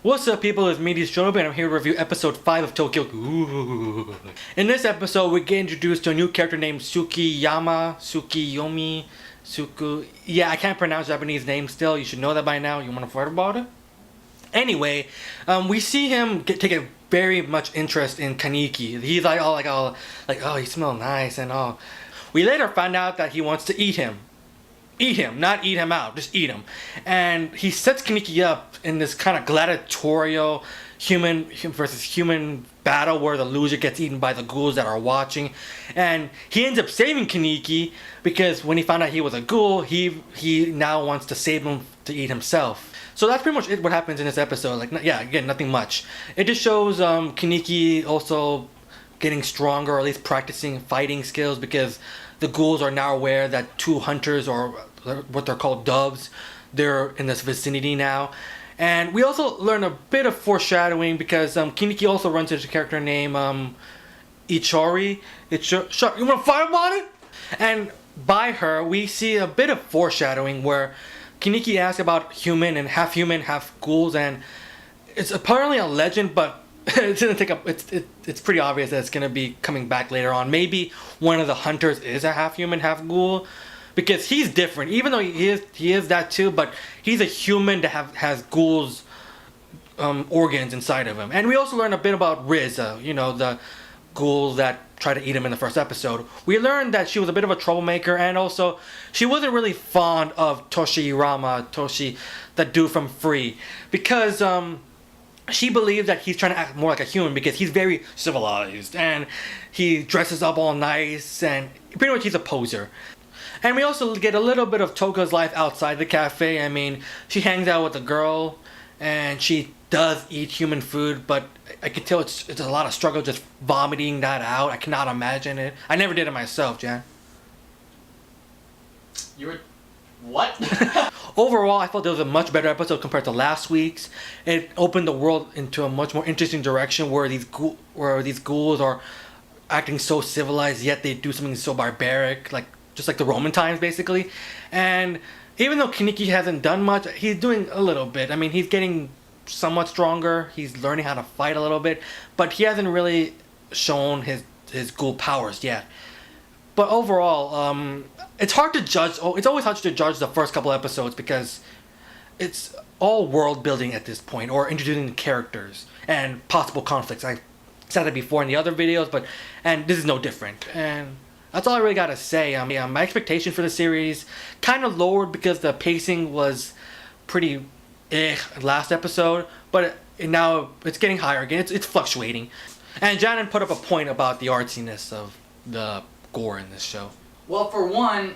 What's up, people? It's MediaShinobi, and I'm here to review episode 5 of Tokyo Ghoul. In this episode, we get introduced to a new character named Sukiyomi. Yeah, I can't pronounce Japanese names still. You should know that by now. You want to forget about it? Anyway, we see him take a very much interest in Kaneki. He's like, oh, he smells nice, and oh. We later find out that he wants to eat him. Eat him, not eat him out, just eat him. And he sets Kaneki up in this kind of gladiatorial human versus human battle where the loser gets eaten by the ghouls that are watching. And he ends up saving Kaneki because when he found out he was a ghoul, he now wants to save him to eat himself. So that's pretty much what happens in this episode. Again, nothing much. It just shows Kaneki also getting stronger, or at least practicing fighting skills, because the ghouls are now aware that two hunters, or what they're called doves, they're in this vicinity now. And we also learn a bit of foreshadowing because Kaneki also runs into a character named Ichori. You want to fight about it? And by her, we see a bit of foreshadowing where Kaneki asks about human, half ghouls, and it's apparently a legend, but it's pretty obvious that it's gonna be coming back later on. Maybe one of the hunters is a half human, half ghoul, because he's different. Even though he is that too, but he's a human that has ghouls organs inside of him. And we also learn a bit about Riz, the ghouls that try to eat him in the first episode. We learned that she was a bit of a troublemaker, and also she wasn't really fond of Toshi, that dude from Free, because she believes that he's trying to act more like a human because he's very civilized and he dresses up all nice, and pretty much he's a poser. And we also get a little bit of Toka's life outside the cafe. I mean, she hangs out with a girl and she does eat human food, but I can tell it's a lot of struggle just vomiting that out. I cannot imagine it. I never did it myself, Jan. You were... what? Overall, I felt it was a much better episode compared to last week's. It opened the world into a much more interesting direction where these ghouls are acting so civilized, yet they do something so barbaric, just like the Roman times, basically. And even though Kaneki hasn't done much, he's doing a little bit. I mean, he's getting somewhat stronger. He's learning how to fight a little bit, but he hasn't really shown his ghoul powers yet. But overall, it's hard to judge. It's always hard to judge the first couple episodes because it's all world building at this point, or introducing the characters and possible conflicts. I said it before in the other videos, and this is no different. And that's all I really gotta say. My expectation for the series kind of lowered because the pacing was pretty last episode, but now it's getting higher again. It's fluctuating. And Janan put up a point about the artsiness of the gore in this show. Well, for one,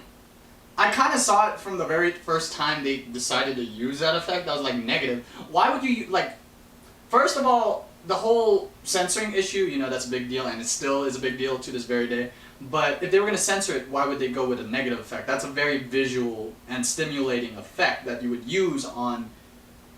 I kind of saw it from the very first time they decided to use that effect. I was like, negative. Why would you, first of all, the whole censoring issue, that's a big deal, and it still is a big deal to this very day. But if they were going to censor it, why would they go with a negative effect? That's a very visual and stimulating effect that you would use on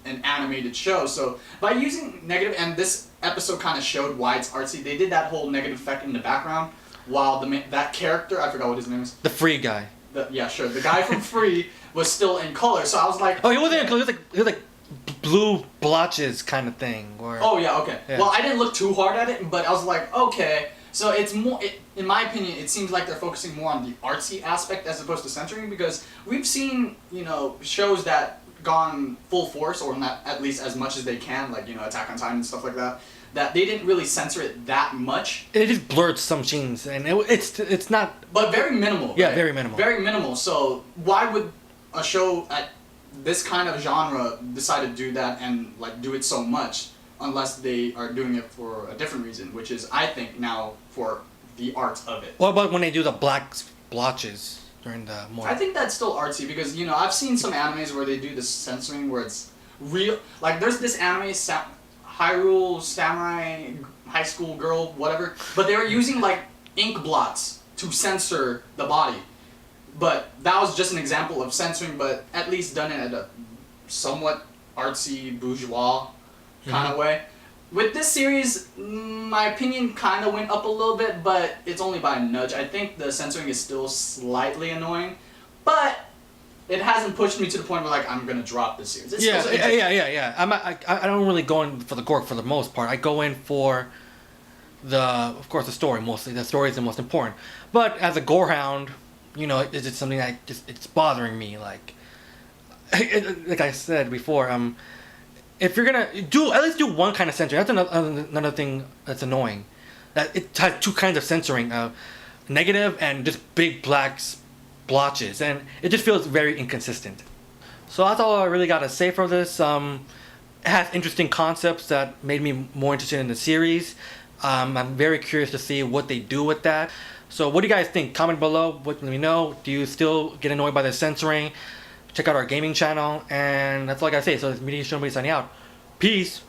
an animated show. So by using negative, and this episode kind of showed why it's artsy, they did that whole negative effect in the background, while that character, I forgot what his name is. The Free guy. Yeah, sure. The guy from Free was still in color, so I was like... Oh, he wasn't in color. He was like blue blotches kind of thing. Oh, yeah, okay. Yeah. Well, I didn't look too hard at it, but I was like, okay. So it's more... in my opinion, it seems like they're focusing more on the artsy aspect as opposed to censoring, because we've seen, shows that gone full force, or not at least as much as they can, like, Attack on Titan and stuff like that, that they didn't really censor it that much. It just blurred some scenes, and it's not... But very minimal, Yeah, right? very minimal. Very minimal, so why would a show at this kind of genre decide to do that and, do it so much, unless they are doing it for a different reason, which is, I think, now for the art of it. What about when they do the black blotches during the morning? I think that's still artsy, because, I've seen some animes where they do this censoring where it's real... there's this anime... Hyrule Samurai High School Girl, whatever. But they were using ink blots to censor the body. But that was just an example of censoring, but at least done it at a somewhat artsy, bourgeois kind of way. With this series, my opinion kind of went up a little bit, but it's only by a nudge. I think the censoring is still slightly annoying. But it hasn't pushed me to the point where like I'm gonna drop this series. It's Yeah, still so interesting. I don't really go in for the gore for the most part. I go in for of course, the story mostly. The story is the most important. But as a gorehound, you know, it's just something that it's bothering me. Like, like I said before, if you're gonna at least do one kind of censoring. That's another thing that's annoying. That it has two kinds of censoring, negative and just big black blotches, and it just feels very inconsistent. So that's all I really got to say for this. It has interesting concepts that made me more interested in the series. I'm very curious to see what they do with that. So what do you guys think? Comment below. Let me know. Do you still get annoyed by the censoring? Check out our gaming channel. And that's all I gotta say. So it's MediaShinobi signing out. Peace.